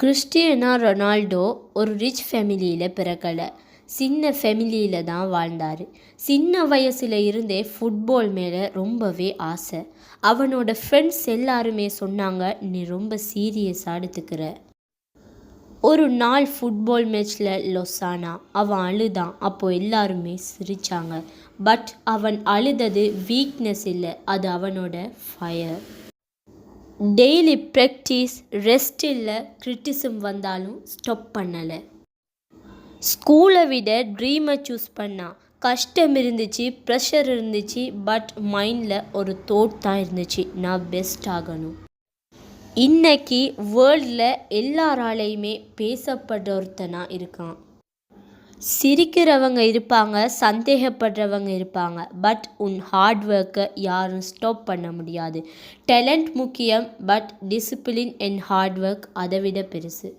Cristiano Ronaldo ஒரு rich ஃபேமிலியில் பிறக்கலை. சின்ன ஃபேமிலியில் தான் வாழ்ந்தார். சின்ன வயசில் இருந்தே ஃபுட்பால் மேலே ரொம்பவே ஆசை. அவனோட ஃப்ரெண்ட்ஸ் எல்லாருமே சொன்னாங்க, நீ ரொம்ப சீரியஸாக எடுத்துக்கிற. ஒரு நாள் ஃபுட்பால் மேட்ச்சில் லொசானா அவன் அழுதான். அப்போது எல்லாருமே சிரித்தாங்க. பட் அவன் அழுதது வீக்னஸ் இல்லை, அது அவனோட ஃபயர். டெய்லி ப்ராக்டிஸ், ரெஸ்ட் இல்லை, கிரிட்டிசிசம் வந்தாலும் ஸ்டாப் பண்ணலை. ஸ்கூலை விட ட்ரீமை சூஸ் பண்ணான். கஷ்டம் இருந்துச்சு, ப்ரெஷர் இருந்துச்சு, பட் மைண்டில் ஒரு தோட் தான் இருந்துச்சு, நான் பெஸ்ட் ஆகணும். இன்னைக்கு வேர்ல்டில் எல்லாராலையுமே பேசப்படுற ஒருத்தனாக இருக்கான். சிரிக்கிறவங்க இருப்பாங்க, சந்தேகப்படுறவங்க இருப்பாங்க, பட் உன் ஹார்ட் ஒர்க்கை யாரும் ஸ்டாப் பண்ண முடியாது. டேலண்ட் முக்கியம், but discipline and hard work அதை விட பெருசு.